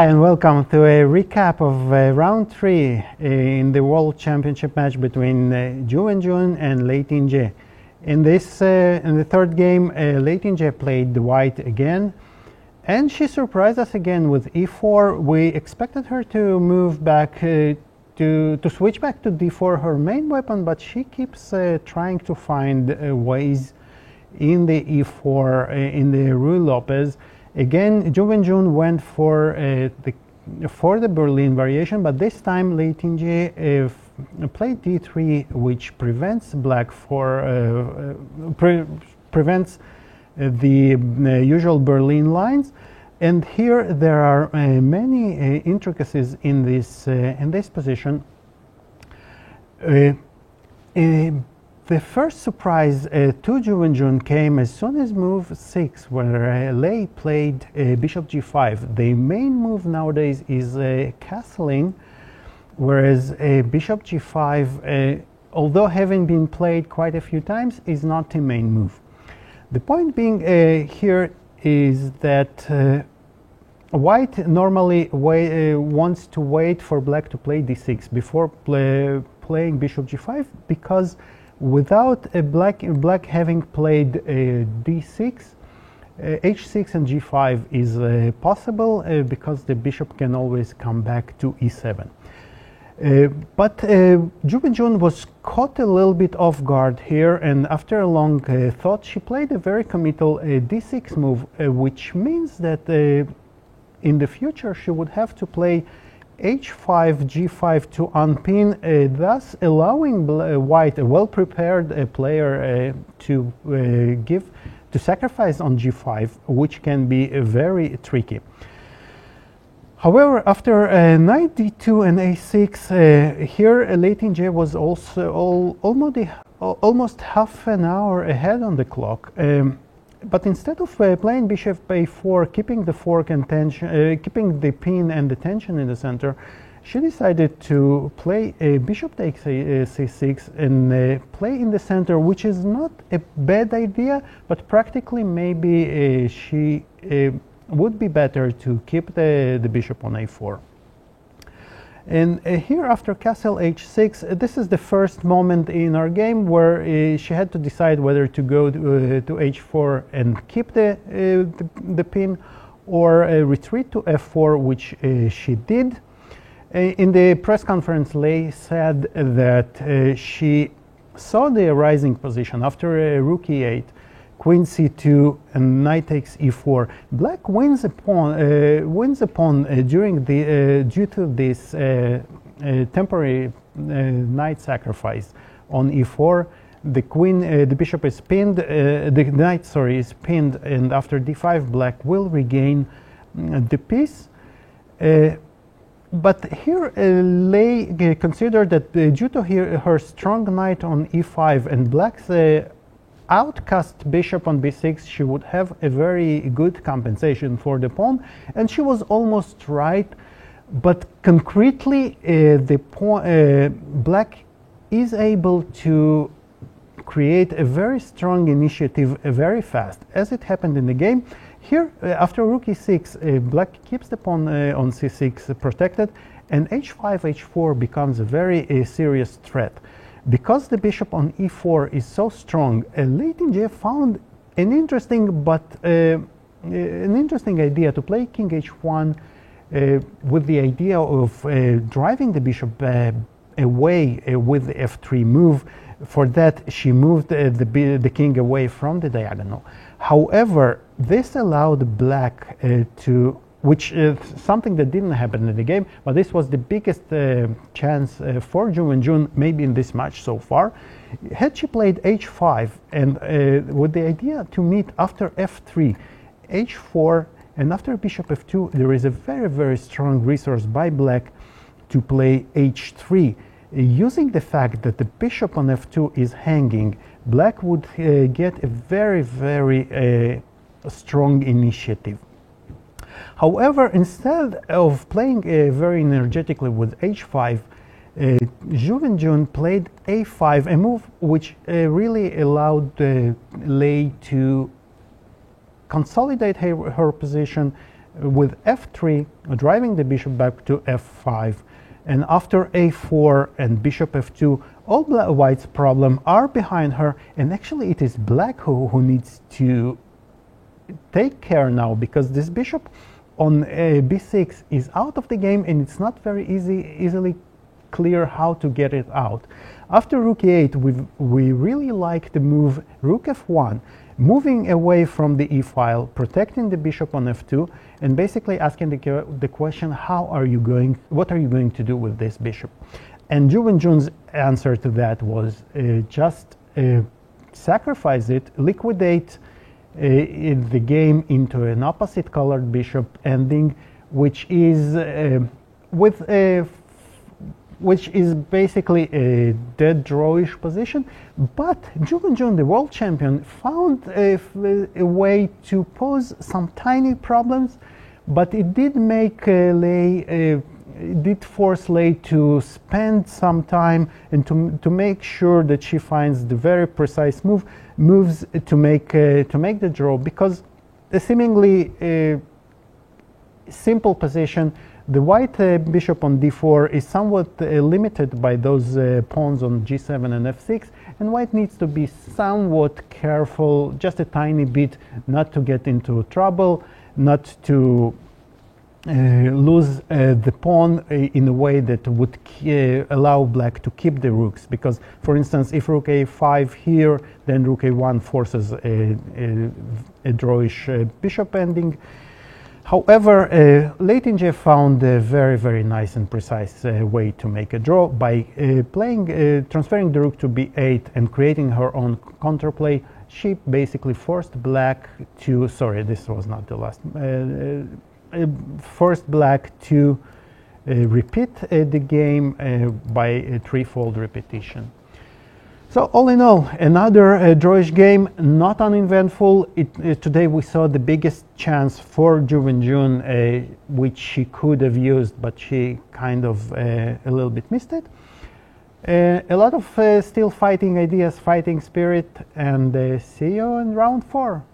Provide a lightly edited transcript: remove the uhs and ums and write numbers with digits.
Hi and welcome to a recap of round 3 in the World Championship match between Zhu Wenjun and Lei Tingjie. In the third game, Lei Tingjie played white again, and she surprised us again with e4. We expected her to move back to switch back to d4, her main weapon, but she keeps trying to find ways in the e4 in the Ruy Lopez. Again, Zhu Wenjun went for the Berlin variation, but this time Lei Tingjie played d3, which prevents black prevents the usual Berlin lines. And here there are many intricacies in this position. The first surprise to Zhu Wenjun came as soon as move 6, where Lei played bishop g5. The main move nowadays is castling, whereas bishop g5, although having been played quite a few times, is not the main move. The point being here is that white normally wants to wait for black to play d6 before playing bishop g5, because without black having played d6, h6 and g5 is possible because the bishop can always come back to e7. But Zhu Wenjun was caught a little bit off guard here, and after a long thought, she played a very committal d6 move, which means that in the future she would have to play h5, g5 to unpin, thus allowing white, a well-prepared player, to sacrifice on g5, which can be very tricky. However, after knight d2 and a6, here Lei Tingjie was also almost half an hour ahead on the clock. But instead of playing bishop a4, keeping the fork and tension, keeping the pin and the tension in the center, she decided to play bishop takes c6 and play in the center, which is not a bad idea, but practically maybe she would be better to keep the bishop on a4. And here, after castle h6, this is the first moment in our game where she had to decide whether to go to h4 and keep the pin, or retreat to f4, which she did. In the press conference, Lei said that she saw the rising position after rook e8, queen c2, and knight takes e4. Black wins a pawn during due to this temporary knight sacrifice on e4. The bishop is pinned. The knight, sorry, is pinned, and after d5, black will regain the piece. But here Lei considered that due to her strong knight on e5 and black's outcast bishop on b6, she would have a very good compensation for the pawn, and she was almost right. But concretely, black is able to create a very strong initiative very fast, as it happened in the game. Here, after rook e6, black keeps the pawn on c6 protected, and h5, h4 becomes a very serious threat. Because the bishop on e4 is so strong, Lei Tingjie found an interesting idea to play king h1 with the idea of driving the bishop away with the f3 move. For that, she moved the king away from the diagonal. However, this allowed black which is something that didn't happen in the game, but this was the biggest chance for Zhu Wenjun, maybe in this match so far. Had she played h5, and with the idea to meet after f3, h4, and after bishop f2, there is a very, very strong resource by black to play h3. Using the fact that the bishop on f2 is hanging, black would get a very, very strong initiative. However, instead of playing very energetically with h5, Zhu Wenjun played a5, a move which really allowed Lei to consolidate her position with f3, driving the bishop back to f5, and after a4 and bishop f2, all white's problem are behind her, and actually it is black who needs to take care now, because this bishop on b6 is out of the game, and it's not very easily clear how to get it out. After rook e8, we really like the move rook f1, moving away from the e-file, protecting the bishop on f2, and basically asking the question, what are you going to do with this bishop? And Zhu Wenjun's answer to that was just sacrifice it, liquidate the game into an opposite colored bishop ending, which is which is basically a dead drawish position. But Zhu Wenjun, the world champion, found a way to pose some tiny problems, but it did make did force Lei to spend some time and to make sure that she finds the very precise moves to make the draw, because a seemingly simple position, the white bishop on d4 is somewhat limited by those pawns on g7 and f6, and white needs to be somewhat careful, just a tiny bit, not to get into trouble, not to lose the pawn in a way that would allow black to keep the rooks, because, for instance, if rook a5 here, then rook a1 forces a drawish bishop ending. However, Lei Ting-je found a very nice and precise way to make a draw by transferring the rook to b8 and creating her own counterplay. She basically forced black to, sorry, this was not the last, forced black to repeat the game by a threefold repetition. So all in all, another drawish game, not uneventful. Today we saw the biggest chance for Zhu Wenjun, which she could have used, but she kind of a little bit missed it. A lot of still fighting ideas, fighting spirit, and see you in round 4.